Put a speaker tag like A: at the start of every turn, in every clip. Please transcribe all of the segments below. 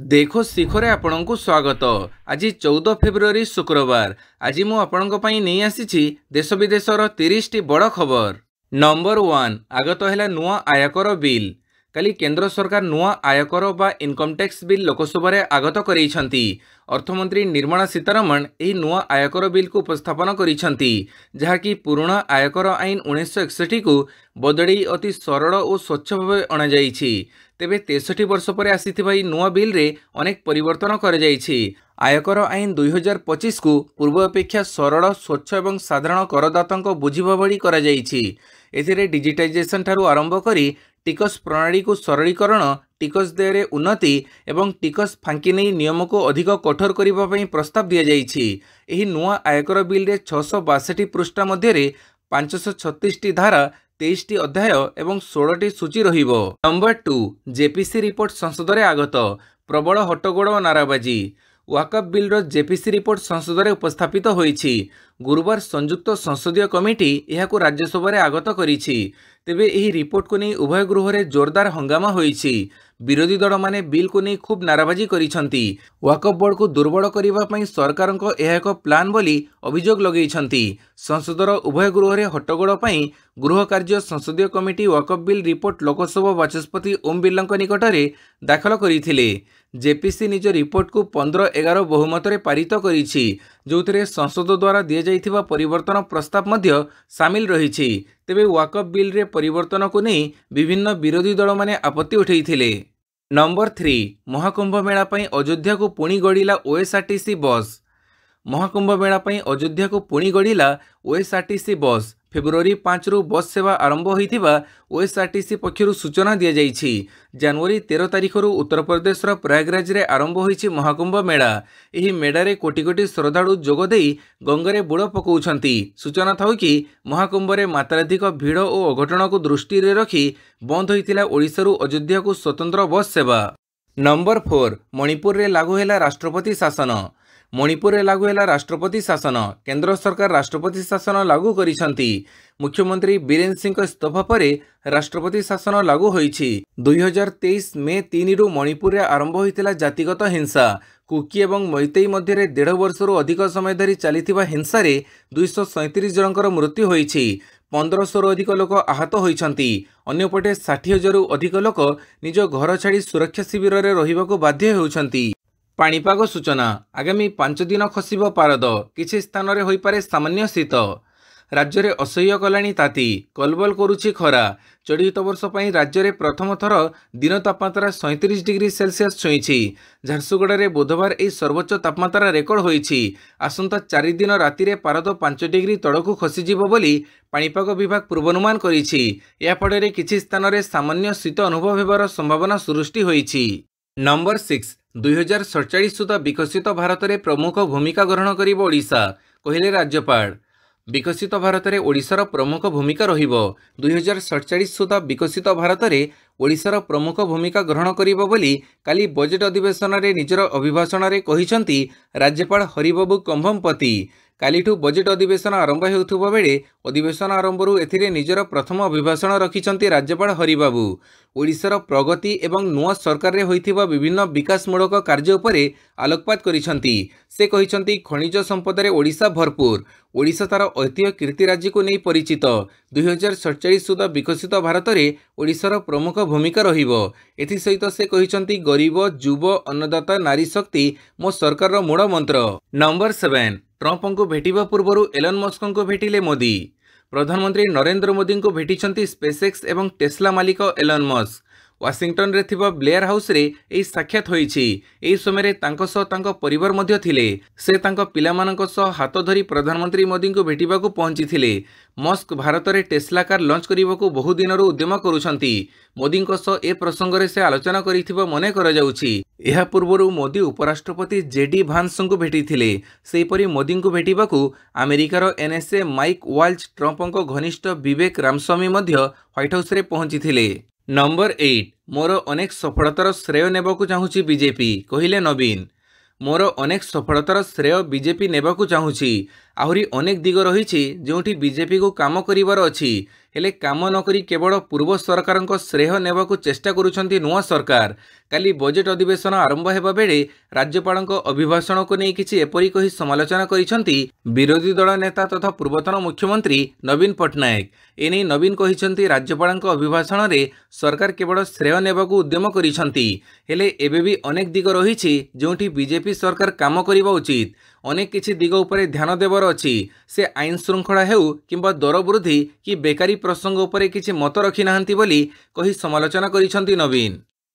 A: देखो शिखरे आपणଙ୍କୁ स्वागत। आज 14 फेब्रुआरी शुक्रवार। आज मु आपणଙ୍କ ପାଇଁ ନେଇ ଆସିଛି देश विदेशर 30ଟି बड़ खबर। नंबर 1 आगत है नुआ आयकर बिल। काली केंद्र सरकार नुआ आयकर बा इनकम टैक्स बिल लोकसभा आगत करेइछंती। अर्थमंत्री निर्मला सीतारमण एही नुआ आयकर बिल को उपस्थापन करिछंती, जहाँकि पुराना आयकर आईन 1961 को बदली अति सरल और स्वच्छ भाव अणा जाइछि। तेबे 63 वर्ष पर आसीथिबा नुआ बिल रे अनेक परिवर्तन कर जाइछि। आयकर आईन 2025 को पूर्व अपेक्षा सरल स्वच्छ एवं साधारण करदाता बुझिबा भली करा जाइछि। एथिरे डिजिटाइजेशन ठारू आरंभ करी टिकस प्रणाली को सरलीकरण, टिकस देय उन्नति एवं टिकस फांकी नहीं नियम को अधिक कठोर करने प्रस्ताव दि जाइछि। एही नुआ आयकर बिल रे 662 पृष्ठा मध्य 536 धारा, 23 अध्याय एवं 16 सूची रहिबो। नंबर 2 जेपीसी रिपोर्ट संसद में आगत। प्रबल हट्टगोड़ और नाराबाजी। वाकफ बिल रो जेपीसी रिपोर्ट संसद में उपस्थापित होईछि। गुरुवार संयुक्त संसदीय कमिटी यहाकू राज्यसभा रे आगत करिछि। तेबे एही रिपोर्ट को नहीं उभय गृह रे जोरदार हंगामा होईछि। विरोधी दल माने बिल को नहीं खूब नाराबाजी करिछंती। वाकफ बोर्ड को दुर्बल करिबा पई सरकार को यह एक प्लान बोली अभियोग लगेइछंती। संसदर उभय गृह रे हट्टगोड़ पई गृह कार्य संसदीय कमिटी वाकफ बिल रिपोर्ट लोकसभा बाचस्पति ओम बिर्ला निकट में दाखल करथिले। जेपीसी निज रिपोर्ट को 15-11 बहुमत रे पारित करिछि, जोथिरे संसद द्वारा दिया जाइथिबा परिवर्तन प्रस्ताव मध्य सामिल रहिछि। तेबे वाकफ बिल रे परिवर्तन को नहीं विभिन्न विरोधी दल माने आपत्ति उठेइथिले। नंबर 3 महाकुंभ मेला पई अयोध्या को पुणी गड़िला ओएसआरटीसी बस। महाकुंभ मेला पई अयोध्या को पुणी गड़िला ओएसआरटीसी बस। फेब्रुआरी 5 रु बस सेवा आरंभ होइथिबा ओएसआरटीसी पक्षरु सूचना दिया जाइछि। जनवरी 13 तारिख रु उत्तर प्रदेश प्रयागराज रे आरंभ होइछि महाकुंभ मेला। एही मेडा रे कोटी कोटी श्रद्धालु जोग देई गंगा बुड़ पकाउछंती। सूचना थाउ कि महाकुंभ रे मात्राधिक भीड़ और अघटन को दृष्टि रे रखी बंद होइतिला ओडिसा रु अयोध्या को स्वतंत्र बस सेवा। नंबर 4 मणिपुर रे लागू हैला राष्ट्रपति शासन। मणिपुर रे लागू हैला राष्ट्रपति शासन। केंद्र सरकार राष्ट्रपति शासन लागू करिसंती। मुख्यमंत्री बीरेन सिंह इस्तीफा पर राष्ट्रपति शासन लागू होईछि। 2023 मे 3 रु मणिपुर रे आरंभ होइतिला जातिगत हिंसा। कुकी एवं मैतेई मध्य 1.5 वर्ष रु अधिक समय धरी चलिथिबा हिंसा रे 237 जनकर मृत्यु होईछि। 1500 रु अधिक लोक आहत होइछंती। अन्यपटे 60,000 रु अधिक लोक निज घर छाड़ी सुरक्षा शिविर रे रहिबाको बाध्य होउछंती। पाणीपाग सूचना। आगामी 5 दिन खसिब पारद। किछि स्थान रे होई पारे सामान्य शीत। राज्य रे असह्य कलाणी ताती। कलबल करुछि खरा। चलित वर्ष पई राज्य रे प्रथम थर दिन तापमात्रा 37 डिग्री सेल्सियस छुईछि। झारसुगुड़ा रे बुधवार एही सर्वोच्च तापमात्रा रेकर्ड होईछि। आसंता 4 दिन राति रे पारद 5 डिग्री तळकु खसिजिबो बोली पाणीपाग विभाग पूर्वानुमान करिछि। या फଳରେ किछि स्थान रे सामान्य शीत अनुभव हेबार संभावना सृष्टि होईछि। नंबर 6 2047 सुधा विकसित भारत रे प्रमुख भूमिका ग्रहण करिब ओडिशा, कहिले राज्यपाल। विकसित भारत रे ओडिशार प्रमुख भूमिका रहिबो। 2047 सुधा विकसित भारत रे ओडिशार प्रमुख भूमिका ग्रहण करिबो बोली काली बजेट अधिवेशन रे निजर अभिभाषण रे कहिसंती राज्यपाल हरिबाबू कंभमपति। कालीठू बजेट अधिवेशन आरंभ हेउथुबा बेले अधिवेशन आरंभरू एथिरे निजर प्रथम अभिभाषण रखिछंती राज्यपाल हरिबाबू। ओडिशार प्रगति एवं नुआ सरकार रे होइथिबा विभिन्न विकासमूलक कार्य उपरे आलोकपात करिछंती। से कहिछंती खनिज संपद रे ओडिशा भरपूर। ओडिशा तार ऐतिह्य कीर्ति राज्य को नहीं परिचित। 2047 सुधा विकसित भारत रे ओडिशार प्रमुख भूमिका रहिबो। एथि सहित से कहिछंती गरीब, युव, अन्नदाता, नारी शक्ति मो सरकार रो मूल मंत्र। नंबर 7 ट्रंप को भेटिबा पूर्वरु एलन मस्क को भेटिले मोदी। प्रधानमंत्री नरेंद्र मोदी को भेटिछंती स्पेसएक्स एवं टेस्ला मालिक एलन मस्क। वाशिंगटन रे थिबा ब्लेयर हाउस रे एही साक्षात होईछि। एही समय तांको सह तांको परिवार मध्य थिले। से तांको पिलामानंको सह हाथ धरी प्रधानमंत्री मोदी को भेटिबाकू पहुंचीथिले। मस्क भारत रे टेस्ला कार लॉन्च करिबाकू बहु दिनरु उद्यम करुछंती। मोदींको सह ए प्रसंग रे से आलोचना करिथिबा मने करा जाउछि। एहा पूर्वरु मोदी उपराष्ट्रपति जेडी भान्स को भेटिथिले। सेहीपरि मोदी को भेटिबाकू अमेरिकार एनएसए माइक वाल्ज ट्रंपको घनिष्ठ विवेक रामस्वामी मध्य व्हाइट हाउस रे पहुंचीथिले। नंबर 8 मोर अनेक सफलतार श्रेय नेबाकू चाहूछि बीजेपी, कहिले नवीन। मोर अनेक सफलतार श्रेय बीजेपी नेबाकू चाहूछि। ଆହୁରି ଅନେକ ଦିଗ ରହିଛି ଯେଉଁଠି ବିଜେପିକୁ କାମ କରିବାର ଅଛି, ହେଲେ କାମ ନକରି କେବଳ ପୂର୍ବ ସରକାରଙ୍କ ଶ୍ରେୟ ନେବାକୁ ଚେଷ୍ଟା କରୁଛନ୍ତି ନୂଆ ସରକାର। କାଲି ବଜେଟ୍ ଅଧିବେଶନ ଆରମ୍ଭ ହେବା ବେଳେ ରାଜ୍ୟପାଳଙ୍କ ଅଭିଭାଷଣକୁ ନେଇ କିଛି ଏପରି କହି ସମାଲୋଚନା କରିଛନ୍ତି ବିରୋଧୀ ଦଳ ନେତା ତଥା ପୂର୍ବତନ ମୁଖ୍ୟମନ୍ତ୍ରୀ ନବୀନ ପଟ୍ଟନାୟକ। ଏନେଇ ନବୀନ କହିଛନ୍ତି ରାଜ୍ୟପାଳଙ୍କ ଅଭିଭାଷଣରେ ସରକାର କେବଳ ଶ୍ରେୟ ନେବାକୁ ଉଦ୍ୟମ କରିଛନ୍ତି, ହେଲେ ଏବେ ବି ଅନେକ ଦିଗ ରହିଛି ଯେଉଁଠି ବିଜେପି ସରକାର କାମ କରିବା ଉଚିତ। ଅନେକ କିଛି ଦିଗ ଉପରେ ଧ୍ୟାନ ଦେବାର ଅଛି। ସେ ଆଇନ ଶୃଙ୍ଖଳା ହେଉ କିମ୍ବା ଦର ବୃଦ୍ଧି କି ବେକାରୀ ପ୍ରସଙ୍ଗ ଉପରେ କିଛି ମତ ରଖିନାହାନ୍ତି ବୋଲି କହି ସମାଲୋଚନା କରିଛନ୍ତି ନବୀନ।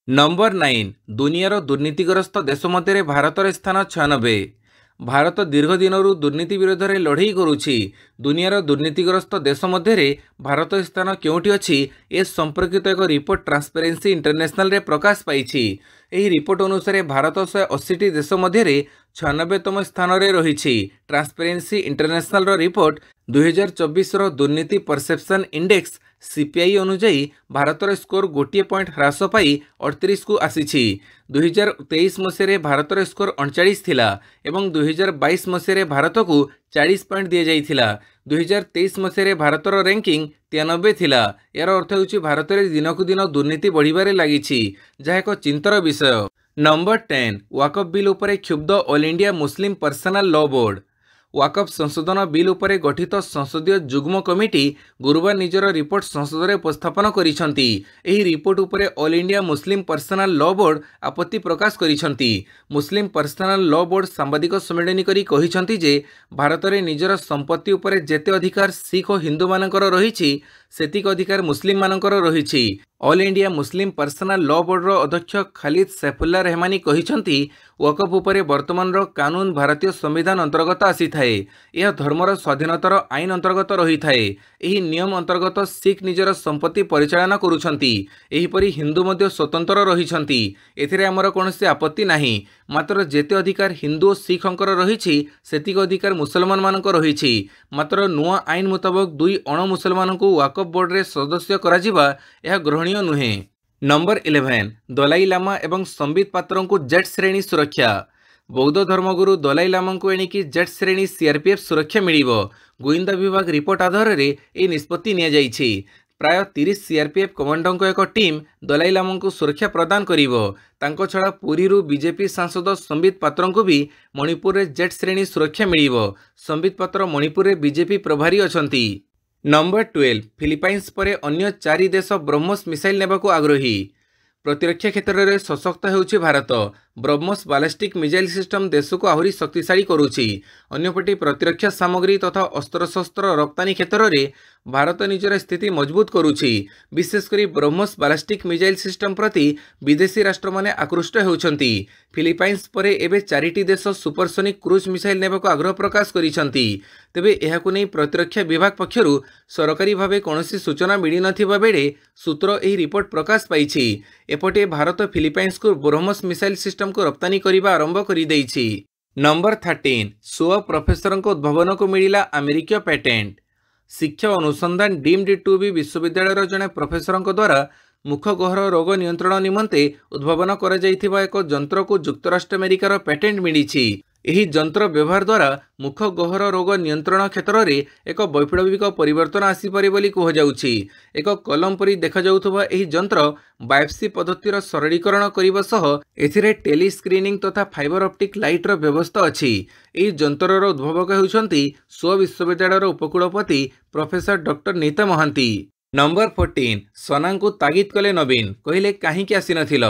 A: ନମ୍ବର 9, ଦୁନିଆର ଦୁର୍ନୀତିଗ୍ରସ୍ତ ଦେଶ ମଧ୍ୟରେ ଭାରତର ସ୍ଥାନ 96। ଭାରତ ଦୀର୍ଘ ଦିନରୁ ଦୁର୍ନୀତି ବିରୋଧରେ ଲଢ଼େଇ କରୁଛି। ଦୁନିଆର ଦୁର୍ନୀତିଗ୍ରସ୍ତ ଦେଶ ମଧ୍ୟରେ ଭାରତ ସ୍ଥାନ କେଉଁଠି ଅଛି ଏ ସମ୍ପର୍କିତ ଏକ ରିପୋର୍ଟ ଟ୍ରାନ୍ସପେରେନ୍ସି ଇଣ୍ଟରନ୍ୟାସନାଲରେ ପ୍ରକାଶ ପାଇଛି। ଏହି ରିପୋର୍ଟ ଅନୁସାରେ ଭାରତ 180ଟି ଦେଶ ମଧ୍ୟରେ 96ତମ ସ୍ଥାନରେ ରହିଛି। ଟ୍ରାନ୍ସପେରେନ୍ସି ଇଣ୍ଟରନ୍ୟାସନାଲର ରିପୋର୍ଟ 2024ର ଦୁର୍ନୀତି ପରସେପ୍ସନ୍ ଇଣ୍ଡେକ୍ସ CPI ଅନୁଯାୟୀ ଭାରତର ସ୍କୋର ଗୋଟିଏ ପଏଣ୍ଟ ହ୍ରାସ ପାଇ 38କୁ ଆସିଛି। 2023 ମସିହାରେ ଭାରତର ସ୍କୋର 39 ଥିଲା ଏବଂ 2022 ମସିହାରେ ଭାରତକୁ 40 ପଏଣ୍ଟ ଦିଆଯାଇଥିଲା। 2023 ମସିହାରେ ଭାରତର ର୍ୟାଙ୍କିଂ 93 ଥିଲା। ଏହାର ଅର୍ଥ ହେଉଛି ଭାରତରେ ଦିନକୁ ଦିନ ଦୁର୍ନୀତି ବଢ଼ିବାରେ ଲାଗିଛି, ଯାହା ଏକ ଚିନ୍ତାର ବିଷୟ। ନମ୍ବର 10, ୱାକଫ୍ ବିଲ୍ ଉପରେ କ୍ଷୁବ୍ଧ ଅଲ୍ ଇଣ୍ଡିଆ ମୁସଲିମ ପର୍ସନାଲ ଲ ବୋର୍ଡ। ୱାକଫ୍ ସଂଶୋଧନ ବିଲ୍ ଉପରେ ଗଠିତ ସଂସଦୀୟ ଯୁଗ୍ମ କମିଟି ଗୁରୁବାର ନିଜର ରିପୋର୍ଟ ସଂସଦରେ ଉପସ୍ଥାପନ କରିଛନ୍ତି। ଏହି ରିପୋର୍ଟ ଉପରେ ଅଲ୍ ଇଣ୍ଡିଆ ମୁସଲିମ ପର୍ସନାଲ ଲ ବୋର୍ଡ ଆପତ୍ତି ପ୍ରକାଶ କରିଛନ୍ତି। ମୁସଲିମ ପର୍ସନାଲ ଲ ବୋର୍ଡ ସାମ୍ବାଦିକ ସମ୍ମିଳନୀ କରି କହିଛନ୍ତି ଯେ ଭାରତରେ ନିଜର ସମ୍ପତ୍ତି ଉପରେ ଯେତେ ଅଧିକାର ଶିଖ ଓ ହିନ୍ଦୁମାନଙ୍କର ରହିଛି ସେତିକି ଅଧିକାର ମୁସଲିମମାନଙ୍କର ରହିଛି। ଅଲ୍ ଇଣ୍ଡିଆ ମୁସଲିମ ପର୍ସନାଲ ଲ ବୋର୍ଡର ଅଧ୍ୟକ୍ଷ ଖାଲିଦ ସୈଫୁଲ୍ଲା ରେହମାନି କହିଛନ୍ତି ୱାକଫ୍ ଉପରେ ବର୍ତ୍ତମାନର କାନୁନ ଭାରତୀୟ ସମ୍ବିଧାନ ଅନ୍ତର୍ଗତ ଆସିଥାଏ। ଏହା ଧର୍ମର ସ୍ୱାଧୀନତାର ଆଇନ ଅନ୍ତର୍ଗତ ରହିଥାଏ। ଏହି ନିୟମ ଅନ୍ତର୍ଗତ ଶିଖ ନିଜର ସମ୍ପତ୍ତି ପରିଚାଳନା କରୁଛନ୍ତି। ଏହିପରି ହିନ୍ଦୁ ମଧ୍ୟ ସ୍ୱତନ୍ତ୍ର ରହିଛନ୍ତି। ଏଥିରେ ଆମର କୌଣସି ଆପତ୍ତି ନାହିଁ। ମାତ୍ର ଯେତେ ଅଧିକାର ହିନ୍ଦୁ ଓ ଶିଖଙ୍କର ରହିଛି ସେତିକି ଅଧିକାର ମୁସଲମାନମାନଙ୍କ ରହିଛି। ମାତ୍ର ନୂଆ ଆଇନ ମୁତାବକ 2 ଅଣ ମୁସଲମାନଙ୍କୁ ୱାକଫ୍ ବୋର୍ଡରେ ସଦସ୍ୟ କରାଯିବା ଏହା ଗ୍ରହଣୀୟ ନୁହେଁ। ନମ୍ବର 11, ଦଲାଇ ଲାମା ଏବଂ ସମ୍ବିତ ପାତ୍ରଙ୍କୁ ଜେଟ୍ ଶ୍ରେଣୀ ସୁରକ୍ଷା। ବୌଦ୍ଧ ଧର୍ମଗୁରୁ ଦଲାଇ ଲାମାଙ୍କୁ ଏଣିକି ଜେଟ୍ ଶ୍ରେଣୀ CRPF ସୁରକ୍ଷା ମିଳିବ। ଗୋଇନ୍ଦା ବିଭାଗ ରିପୋର୍ଟ ଆଧାରରେ ଏହି ନିଷ୍ପତ୍ତି ନିଆଯାଇଛି। ପ୍ରାୟ 30 CRPF କମାଣ୍ଡୋଙ୍କ ଏକ ଟିମ୍ ଦଲାଇ ଲାମାଙ୍କୁ ସୁରକ୍ଷା ପ୍ରଦାନ କରିବ। ତାଙ୍କ ଛଡ଼ା ପୁରୀରୁ ବିଜେପି ସାଂସଦ ସମ୍ବିତ ପାତ୍ରଙ୍କୁ ବି ମଣିପୁରରେ ଜେଟ୍ ଶ୍ରେଣୀ ସୁରକ୍ଷା ମିଳିବ। ସମ୍ବିତ ପାତ୍ର ମଣିପୁରରେ ବିଜେପି ପ୍ରଭାରୀ ଅଛନ୍ତି। ନମ୍ବର 12, ଫିଲିପାଇନ୍ସ ପରେ ଅନ୍ୟ 4 ଦେଶ ବ୍ରହ୍ମୋସ ମିସାଇଲ ନେବାକୁ ଆଗ୍ରହୀ। ପ୍ରତିରକ୍ଷା କ୍ଷେତ୍ରରେ ସଶକ୍ତ ହେଉଛି Bharat. BrahMos ballistic missile system ଦେଶକୁ ଆହୁରି ଶକ୍ତିଶାଳୀ କରୁଛି। ଅନ୍ୟପଟେ ପ୍ରତିରକ୍ଷା ସାମଗ୍ରୀ ତଥା ଅସ୍ତ୍ରଶସ୍ତ୍ର ରପ୍ତାନି କ୍ଷେତ୍ରରେ ଭାରତ ନିଜର ସ୍ଥିତି ମଜବୁତ କରୁଛି। ବିଶେଷ କରି ବ୍ରହ୍ମୋସ ବାଲିଷ୍ଟିକ୍ ମିସାଇଲ ସିଷ୍ଟମ ପ୍ରତି ବିଦେଶୀ ରାଷ୍ଟ୍ରମାନେ ଆକୃଷ୍ଟ ହେଉଛନ୍ତି। ଫିଲିପାଇନ୍ସ ପରେ ଏବେ 4ଟି ଦେଶ ସୁପରସୋନିକ୍ କ୍ରୁଜ୍ ମିସାଇଲ ନେବାକୁ ଆଗ୍ରହ ପ୍ରକାଶ କରିଛନ୍ତି। ତେବେ ଏହାକୁ ନେଇ ପ୍ରତିରକ୍ଷା ବିଭାଗ ପକ୍ଷରୁ ସରକାରୀ ଭାବେ କୌଣସି ସୂଚନା ମିଳିନଥିବା ବେଳେ ସୂତ୍ର ଏହି ରିପୋର୍ଟ ପ୍ରକାଶ ପାଇଛି। ଏପଟେ ଭାରତ ଫିଲିପାଇନ୍ସକୁ ବ୍ରହ୍ମୋସ ମିସାଇଲ ସିଷ୍ଟମକୁ ରପ୍ତାନି କରିବା ଆରମ୍ଭ କରିଦେଇଛି। ନମ୍ବର 13, ସୁଅ ପ୍ରଫେସରଙ୍କ ଉଦ୍ଭାବନକୁ ମିଳିଲା ଆମେରିକୀୟ ପେଟେଣ୍ଟ। ଶିକ୍ଷା ଅନୁସନ୍ଧାନ ଡିମ୍ଡ ଟୁ ବି ବିଶ୍ୱବିଦ୍ୟାଳୟର ଜଣେ ପ୍ରଫେସରଙ୍କ ଦ୍ୱାରା ମୁଖ ଗହ୍ୱର ରୋଗ ନିୟନ୍ତ୍ରଣ ନିମନ୍ତେ ଉଦ୍ଭାବନ କରାଯାଇଥିବା ଏକ ଯନ୍ତ୍ରକୁ ଯୁକ୍ତରାଷ୍ଟ୍ର ଆମେରିକାର ପେଟେଣ୍ଟ ମିଳିଛି। ଏହି ଯନ୍ତ୍ର ବ୍ୟବହାର ଦ୍ୱାରା ମୁଖ ଗହ୍ୱର ରୋଗ ନିୟନ୍ତ୍ରଣ କ୍ଷେତ୍ରରେ ଏକ ବୈପ୍ଳବିକ ପରିବର୍ତ୍ତନ ଆସିପାରେ ବୋଲି କୁହାଯାଉଛି। ଏକ କଲମ ପରି ଦେଖାଯାଉଥିବା ଏହି ଯନ୍ତ୍ର ବାୟୋପ୍ସି ପଦ୍ଧତିର ସରଳୀକରଣ କରିବା ସହ ଏଥିରେ ଟେଲି ସ୍କ୍ରିନିଂ ତଥା ଫାଇବର ଅପ୍ଟିକ୍ ଲାଇଟ୍ର ବ୍ୟବସ୍ଥା ଅଛି। ଏହି ଯନ୍ତ୍ରର ଉଦ୍ଭାବକ ହେଉଛନ୍ତି ସୁଅ ବିଶ୍ୱବିଦ୍ୟାଳୟର ଉପକୁଳପତି ପ୍ରଫେସର ଡକ୍ଟର ନିତା ମହାନ୍ତି। ନମ୍ବର 14, ସନାଙ୍କୁ ତାଗିଦ କଲେ ନବୀନ, କହିଲେ କାହିଁକି ଆସିନଥିଲ।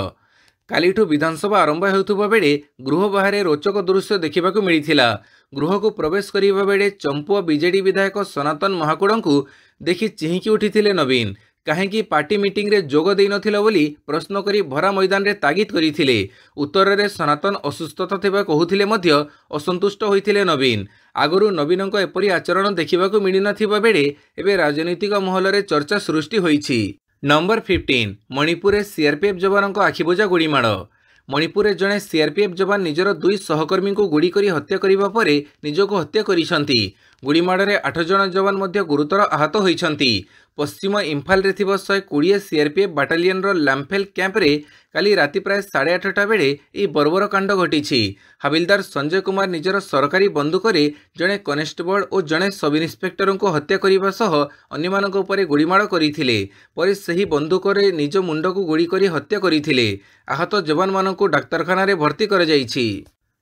A: କାଲିଠୁ ବିଧାନସଭା ଆରମ୍ଭ ହେଉଥିବା ବେଳେ ଗୃହ ବାହାରେ ରୋଚକ ଦୃଶ୍ୟ ଦେଖିବାକୁ ମିଳିଥିଲା। ଗୃହକୁ ପ୍ରବେଶ କରିବା ବେଳେ ଚମ୍ପୁଆ ବିଜେଡି ବିଧାୟକ ସନାତନ ମହାକୁଡ଼ଙ୍କୁ ଦେଖି ଚିହିଁକି ଉଠିଥିଲେ ନବୀନ। କାହିଁକି ପାର୍ଟି ମିଟିଂରେ ଯୋଗ ଦେଇନଥିଲ ବୋଲି ପ୍ରଶ୍ନ କରି ଭରା ମଇଦାନରେ ତାଗିଦ କରିଥିଲେ। ଉତ୍ତରରେ ସନାତନ ଅସୁସ୍ଥତା ଥିବା କହୁଥିଲେ ମଧ୍ୟ ଅସନ୍ତୁଷ୍ଟ ହୋଇଥିଲେ ନବୀନ। ଆଗରୁ ନବୀନଙ୍କ ଏପରି ଆଚରଣ ଦେଖିବାକୁ ମିଳିନଥିବା ବେଳେ ଏବେ ରାଜନୈତିକ ମହଲରେ ଚର୍ଚ୍ଚା ସୃଷ୍ଟି ହୋଇଛି। ନମ୍ବର 15, ମଣିପୁରରେ CRPF ଯବାନଙ୍କ ଆଖିବୁଜା ଗୁଳିମାଡ଼। ମଣିପୁରରେ ଜଣେ CRPF ଯବାନ ନିଜର 2 ସହକର୍ମୀଙ୍କୁ ଗୁଳି କରି ହତ୍ୟା କରିବା ପରେ ନିଜକୁ ହତ୍ୟା କରିଛନ୍ତି। गुड़ीमाड़े 8 जन जवान मध्य गुरुतर आहत होइछंती। पश्चिम इम्फाल रे थिबो 120 सीआरपीएफ बाटालियन रो लैम्फेल कैंप रे काली राति प्राय 8:30 बेले ई बर्बर कांड घटी। हाबिलदार संजय कुमार निजर सरकारी बंदूक जड़े कनेस्टेबल और जड़े सब इन्स्पेक्टर को हत्या करने सह अन्य गुड़ीमाड़ करते। पर सही बंदूक निज मुंड को गुड़ी कर हत्या करते। आहत जवान मानक डाक्तरखाना भर्ती कर जाइछि।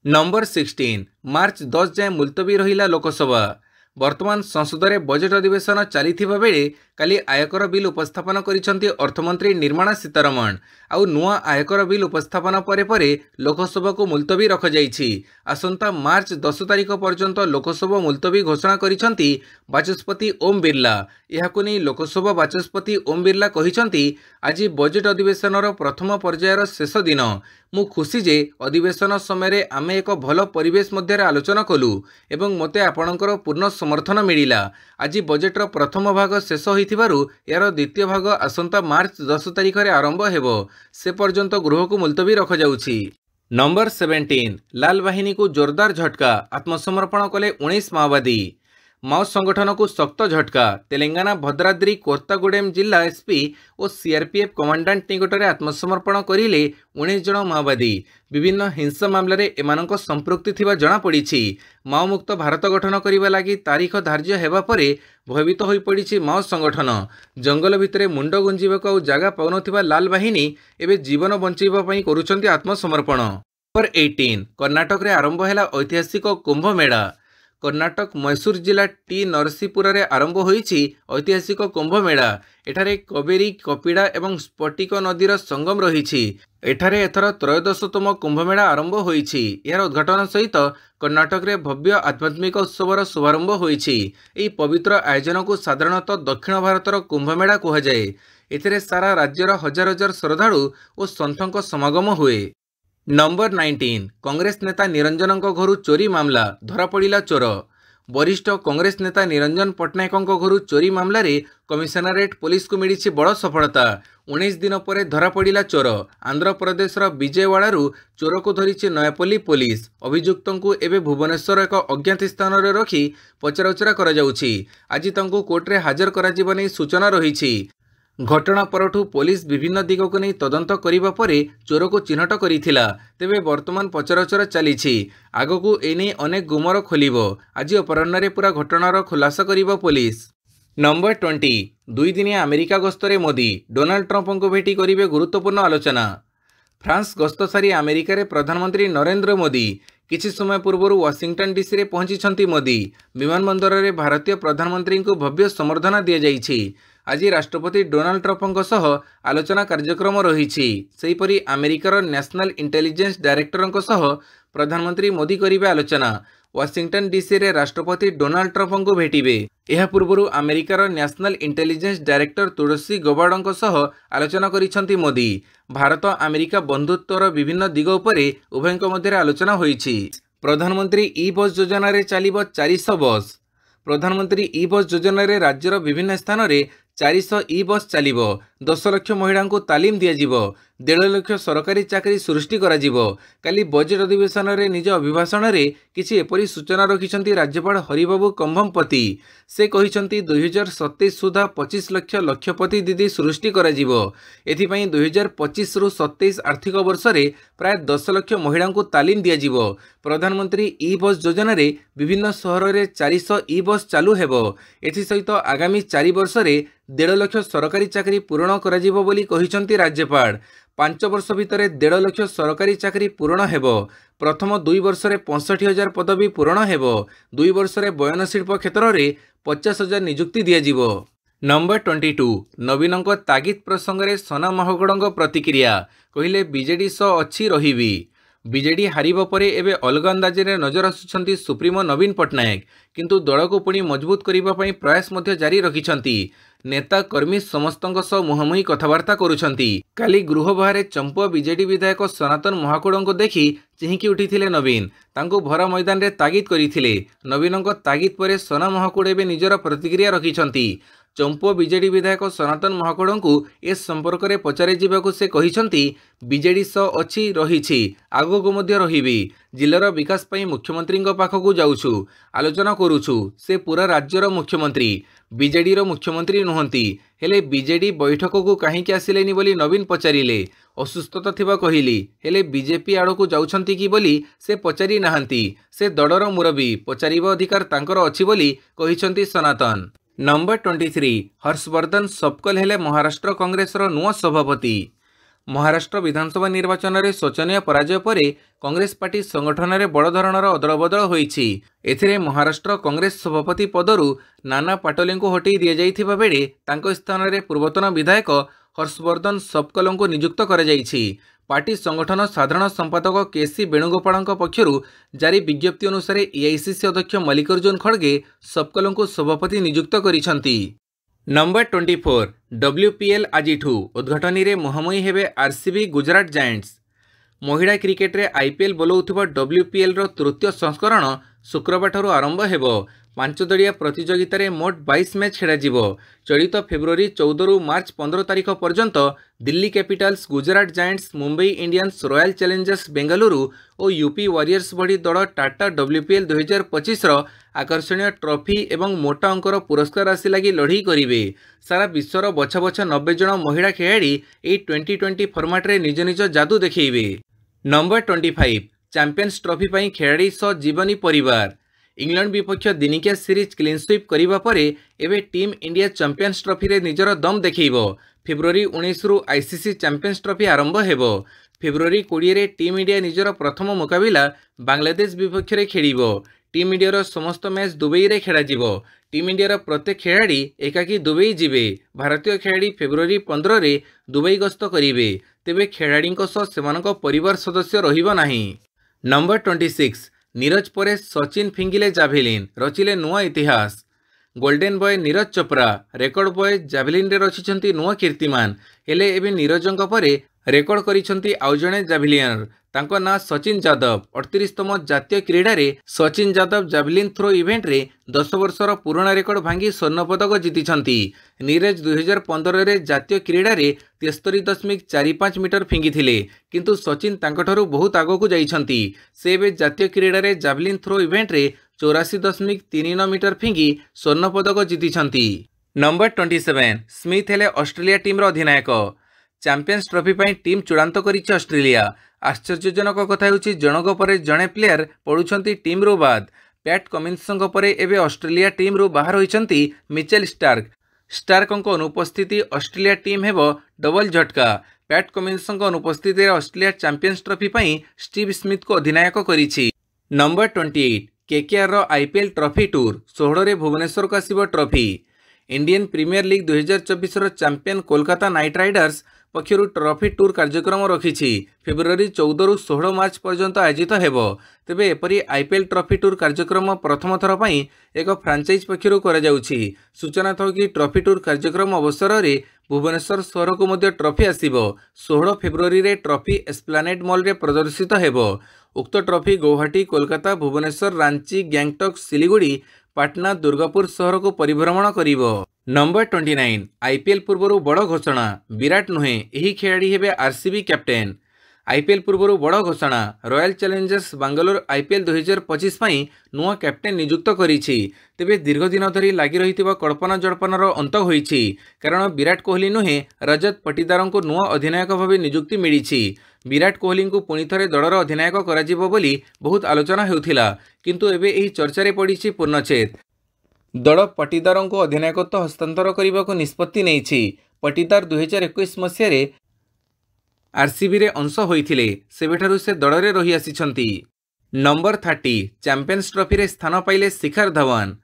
A: नंबर 16 मार्च 10 जाए मुलतवी रहिला लोकसभा। वर्तमान संसद में बजेट अधिवेशन चली बेले काली आयकर बिल उपस्थापन करिसेंती अर्थमंत्री निर्मला सीतारमण। आउ नुआ आयकर बिल उपस्थापन परे लोकसभा को मुलतवी रख जाइछि। आसंता मार्च 10 तारिख पर्यंत लोकसभा मुलतवी घोषणा करिसेंती बाचस्पति ओम बिरला। यहाकु नै लोकसभा बाचस्पति ओम बिरला कहिसेंती आज बजेट अधिवेशन प्रथम पर्यायर शेष दिन मु खुशी जे अधिवेशन समय आमे एक भल परिवेश मध्य आलोचना कलु एवं मते आपणकर पूर्ण समर्थन मिलिला। आज बजेटर प्रथम भाग शेष होइथिबारु यार द्वितीय भाग आसंता मार्च 10 तारिख रे आरंभ हेबो। से पर्यंत गृह को मुलतवी रख जाउछि। नंबर 17 लाल बाहिनी को जोरदार झटका। आत्मसमर्पण कले 19 माओवादी। माओ संगठन को शक्त झटका। तेलंगाना भद्राद्री कोत्तागुडेम जिला एसपी और सीआरपीएफ कमांडांट निकटरे आत्मसमर्पण करिले 19 जन माओवादी। विभिन्न हिंसा मामलें एमानक संपृक्ति थिबा जना पड़िछि। माओ मुक्त भारत गठन करिबा लागि तारीख धार्य हेबा परे भयभीत होई पड़िछि माओ संगठन। जंगल भितरे मुंड गुंजिबाक आउ जागा पाउनथिबा लाल बाहिनी एबे जीवन बंचैबा पई करूछन्ती आत्मसमर्पण। नंबर 18 कर्नाटक रे आरंभ हैला ऐतिहासिक कुंभ मेला। कर्नाटक मैसूर जिला टी नरसीपुर रे आरंभ होईछि ऐतिहासिक कुंभ मेला। एठारे कबेरी कपिड़ा एवं स्फटिक नदीर संगम रहिछि। एठारे एथर 13तम कुंभ मेला आरंभ होईछि। यार उद्घाटन सहित कर्नाटक रे भव्य आध्यात्मिक उत्सवर शुभारंभ होईछि। एही पवित्र आयोजन को साधारणतः दक्षिण भारतर कुंभ मेला कहा जाए। एथिरे सारा राज्यर हजार हजार श्रद्धालु और संतों समागम हुए। नंबर 19 कांग्रेस नेता निरंजन घर चोरी मामला धरा पड़ा चोर। वरिष्ठ कांग्रेस नेता निरंजन पट्टनायक घर चोरी मामला रे कमिशनरेट पुलिस को मिली बड़ सफलता। 19 दिन पर धरा पड़ा चोर। आंध्र प्रदेश विजयवाड़ा चोर को धरी नयापल्ली पुलिस। अभियुक्त को एवं भुवनेश्वर एक अज्ञात स्थान में रखी पचराउचरा कर जाउछि। आज तांको कोर्ट रे हाजर करा नै सूचना रही। घटना परठू पुलिस विभिन्न दिग को नहीं तदंत करिबा परे चोर को चिन्हट करिथिला। तेबे वर्तमान पचराउचरा चलीछि। आगकू एने अनेक गुमर खोलिबो। आज अपराह्न पूरा घटनार खुलासा करिबो पुलिस। नंबर 20 दुई दिनिया अमेरिका गस्तरे मोदी डोनाल्ड ट्रंप को भेटी करिबे गुरुत्वपूर्ण आलोचना। फ्रांस गस्त सारी अमेरिका रे प्रधानमंत्री नरेंद्र मोदी किछि समय पूर्व वाशिंगटन डीसी रे पहुंची मोदी। विमानबंदर रे भारतीय प्रधानमंत्री को भव्य संबर्धना दिया जाइछि। आज राष्ट्रपति डोनाल्ड ट्रंप सह आलोचना कार्यक्रम रही। सेहीपरि अमेरिकार नेशनल इंटेलिजेंस डायरेक्टर सह प्रधानमंत्री मोदी करिबे आलोचना। वाशिंगटन डीसी रे राष्ट्रपति डोनाल्ड ट्रंप को भेटिबे। यह पूर्व अमेरिकार नेशनल इंटेलिजेंस डायरेक्टर तुलसी गबार्ड सह आलोचना करिसेंती मोदी। भारत अमेरिका बंधुत्वर विभिन्न दिग उपरे उभयଙ୍କ मध्य आलोचना होईछि। प्रधानमंत्री ई बस योजना रे चलिबो 400 बस। प्रधानमंत्री ई बस योजना रे राज्यर विभिन्न स्थान रे 400 ई बस चलिबो। 10 लाख महिला को तालीम दियाजिबो। 1.5 लाख सरकारी चाकरी सृष्टि करा जिवो। काली बजेट अधिवेशन रे निज अभिभाषण रे किछि एपरि सूचना रखिछंती राज्यपाल हरिबाबू कंभमपति। से कहिछंती 2027 सुधा 25 लाख लक्षपति दीदी सृष्टि करा जिवो। एथि पई 2025 रु 27 आर्थिक वर्ष रे प्राय 10 लाख महिला को तालीम दियाजिवो। प्रधानमंत्री ई बस योजना रे विभिन्न शहर रे 400 ई बस चालू हेबो। एथि सहित आगामी 4 वर्ष रे 1.5 लाख सरकारी चाकरी पूरण करा जिवो बोली कहिछंती राज्यपाल। 5 वर्ष भितर 1.5 लाख सरकारी चाकरी पूरण हेबो। प्रथम 2 वर्ष रे 65,000 पदवी पूरण हेबो। 2 वर्ष रे बयन शिल्प क्षेत्र रे 50,000 नियुक्ति दिया जिवो। नंबर 22 नवीनଙ୍କ तागिद प्रसंग रे सोना महागुड़ଙ୍କ प्रतिक्रिया कहिले बीजेडी सह अच्छी रहिबी। बीजेडी हारिबा परे एबे अलग अंदाज रे नजर आसुछंती सुप्रीमो नवीन पट्टनायक। किंतु दल को पुणी मजबूत करिबा पई प्रयास मध्य जारी रखिछंती। नेता कर्मी समस्तଙ୍କ सह मुहांमुही कथबार्ता करुछंती। काली गृह बाहर चंपुआ बीजेडी विधायक सनातन महाकुड़ଙ୍କୁ देखि चिहिकी उठिथिले नवीन। तांको भरा मैदान रे तागिद करिथिले। नवीनଙ୍କ तागिद परे सोना महाकुड़ एबे निजर प्रतिक्रिया रखिछंती। चंपुआ बीजेडी विधायक सनातन महाकुड़ଙ୍କୁ ए संपर्क में पचारे जीवाकु से कहिछंती बीजेडी सह अच्छी रहिछि आगो को मध्य रहिबी। जिल्लार विकास पई मुख्यमंत्री पाखक जाऊछु आलोचना करूछु से पूरा राज्यर मुख्यमंत्री बीजेडी रो मुख्यमंत्री नुहंती हेले बीजेडी बैठक को कहीं आसिलेनी बोली नवीन पचारिले असुस्थता थिबा कहिली हेले बीजेपी आड़ को जाउछंती कि बोली से पचारि नाहंती से दड़र मुरबी पचारिबा अधिकार तांकर अछि बोली कहिसंती सनातन। नंबर 23 हर्षवर्धन सपकल हेले महाराष्ट्र कांग्रेस रो नुआ सभापति। महाराष्ट्र विधानसभा निर्वाचन में शोचनीय पराजय पर कांग्रेस पार्टी संगठन में बड़ धरणर अदलबदल होईछि। एथिरे महाराष्ट्र कांग्रेस सभापति पदरु नाना पाटोले को हटई दि जाइथिबा बेले तांको स्थान में पूर्वतन विधायक हर्षवर्धन सपकल को नियुक्त कर जाइछि। पार्टी संगठन साधारण संपादक केसी वेणुगोपाल पक्षर जारी विज्ञप्ति अनुसार एआईसीसी अध्यक्ष मल्लिकार्जुन खड़गे सपकल को सभापति नियुक्त करिसंती। नंबर 24 WPL आजिठू उद्घाटनी रे मुहांमुही हेबे आरसीबी गुजरात जायंट्स। महिला क्रिकेट रे आईपीएल बोलाउथुबा WPL रो तृतीय संस्करण शुक्रवार ठारू आरंभ हेबो। 5 दलिया प्रतियोगिता रे मोट 22 मैच खेला जिवो। चलित फेब्रुआरी 14 रु मार्च 15 तारिख पर्यंत Delhi Capitals, Gujarat giants, Mumbai Indians, royal Challengers Bengaluru और यूपी वॉरियर्स भली दल टाटा WPL 2025 रो आकर्षणीय ट्रॉफी एवं मोटा अंकर पुरस्कार राशि लगी लड़ई करिवे। सारा विश्वर बछा बछा 90 जन महिला खेलाड़ी ए 2020 फॉर्मेट रे निज निज जादू देखैबे। नंबर 25 चैंपियंस ट्रॉफी पई खेलाड़ी सह जीवनी परिवार। इंग्लैंड विपक्ष दिनिकिया सीरीज क्लीन स्वीप करिबा परे एबे टीम इंडिया चैंपियंस ट्रॉफी रे निजर दम देखैबो। फेब्रुआरी 19 रु आईसीसी चैंपियंस ट्रॉफी आरंभ हेबो। फेब्रुआरी 20 रे टीम इंडिया निजर प्रथम मुकाबिला बांग्लादेश विपक्ष रे खेलिबो। टीम इंडिया समस्त मैच दुबई रे खेला जिवो। टीम इंडिया प्रत्येक खिलाड़ी एकाकी दुबई जिवे। भारतीय खिलाड़ी फेब्रुआरी 15 रे दुबई गस्त करिवे। तेबे खिलाड़ीଙ୍କ सह सेमानक परिवार सदस्य रहिबो नाही। नंबर 26 नीरज परे सचिन फिंगिले जाभेलिन रचिले नुआ इतिहास। Golden boy Neeraj Chopra record boy javelin रे रचिछंती नुआ कीर्तिमान। हेले एबे नीरजंक परे रेकर्ड करिछंती आउ जणे जाभेलियनर तांको ना सचिन यादव। 38तम जातीय क्रीडा रे सचिन यादव जाभेलिन थ्रो इवेंट रे 10 वर्षर पुराना रेकर्ड भांगी स्वर्ण पदक जीतिछंती। नीरज 2015 रे जातीय क्रीडा रे 73.45 मीटर फिंगी थिले किंतु सचिन तांकठारु बहुत आगकु जाइछंती। से एबे जातीय क्रीडा रे जाभेलिन थ्रो इवेंट रे 84.39 मीटर फिंगी स्वर्ण पदक जीतिछंती। नंबर 27 स्मिथ हेले ऑस्ट्रेलिया टीम रो अधिनायक। चैंपियंस ट्रॉफी पई टीम चूड़ांत करिछि ऑस्ट्रेलिया। आश्चर्यजनक कथा हेउछि जनक परे जणे प्लेयर पडुछंती टीम रो बाद। पैट कमिन्सଙ୍କ परे एबे ऑस्ट्रेलिया टीम रो बाहर होइछंती मिचेल स्टार्क। स्टार्कଙ୍କ अनुपस्थिति ऑस्ट्रेलिया टीम हेबो डबल झटका। पैट कमिन्सଙ୍କ अनुपस्थिति रे ऑस्ट्रेलिया चैंपियंस ट्रॉफी पई स्टीव स्मिथ को अधिनायक करिछि। नंबर 28 केकेआर रो आईपीएल ट्रॉफी टूर 16 रे भुवनेश्वर को आसीबो ट्रॉफी। इंडियन प्रीमियर लीग 2024 रो चैंपियन कोलकाता नाइट राइडर्स पक्षर ट्रॉफी टूर कार्यक्रम रखिछि। फेब्रुआरी 14 रु 16 मार्च पर्यंत आयोजित हेबो। तेबे एपरी आईपीएल ट्रॉफी टूर कार्यक्रम प्रथम थर पई एक फ्रांचाइज पक्षर करा जाउछि। सूचना थो कि ट्रॉफी टूर कार्यक्रम अवसर रे भुवनेश्वर शहर को मध्य ट्रॉफी आसीबो। 16 फेब्रुआरी रे ट्रॉफी एस्प्लानेड मॉल रे प्रदर्शित हेबो। उक्त ट्रॉफी गुवाहाटी, कोलकाता, भुवनेश्वर, रांची, गैंगटॉक, सिलीगुड़ी, पाटना, दुर्गापुर शहर को परिभ्रमण करिवो। नंबर 29 आईपीएल पूर्व बड़ घोषणा विराट नुहे एही खेलाड़ी हेबे आरसीबी कैप्टेन। आईपीएल पूर्व बड़ घोषणा रॉयल चैलेंजर्स बेंगलोर आईपीएल 2025 पई नुआ कैप्टेन नियुक्त करिछि। तेबे दीर्घ दिन धरी लागि रहितिबा कल्पना जल्पनार अंत होईछि कारण विराट कोहली नुहे रजत पटीदार को नुआ अधिनायक भावे नियुक्ति मिलिछि। विराट कोहली को पुणी थरे दलर अधिनायक कराजिबो बोली बहुत आलोचना हेउथिला किंतु एबे एही चर्चा रे पड़िछि पूर्णछेद। दल पटीदार को अधिनायकत्व हस्तांतर करने को निष्पत्ति नहीं। पटीदार 2021 मसीह आरसीबी रे अंश होइथिले सेबेठारु से दल रे रही आसिछंती। नंबर 30 चैंपियंस ट्रॉफी रे स्थान पाइले शिखर धवन।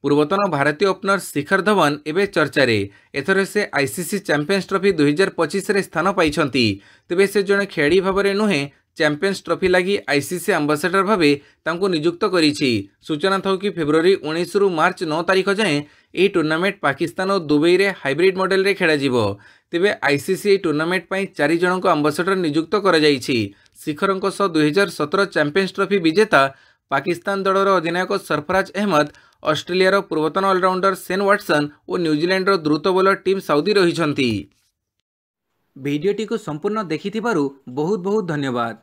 A: पूर्वतन भारतीय ओपनर शिखर धवन एबे चर्चा रे। एथरे से आईसीसी चैंपियंस ट्रॉफी 2025 रे स्थान पाइछंती। तेबे से जने खेलाड़ी भाबरे नुहे चैंपियंस ट्रॉफी लगी आईसीसी एम्बासेडर भावे तांको नियुक्त करिछि। सूचना थौ कि फेब्रुआरी 19 रु मार्च 9 तारिख जाए यह टूर्नामेंट पाकिस्तान और दुबई रे हाइब्रिड मॉडल रे खेला जिवो। तेबे आईसीसी टूर्नामेंट पई 4 जनक एम्बासेडर नियुक्त करा जाइछि। शिखरଙ୍କ सह 2017 चैंपियंस ट्रॉफी विजेता पाकिस्तान दलर अधिनायक सरफराज अहमद, ऑस्ट्रेलिया पूर्वतन ऑलराउंडर शेन वाटसन और न्यूजीलैंड द्रुत बोलर टीम साउदी रहिछंती। भिडियोटी को संपूर्ण देखिथिबारु बहुत बहुत धन्यवाद।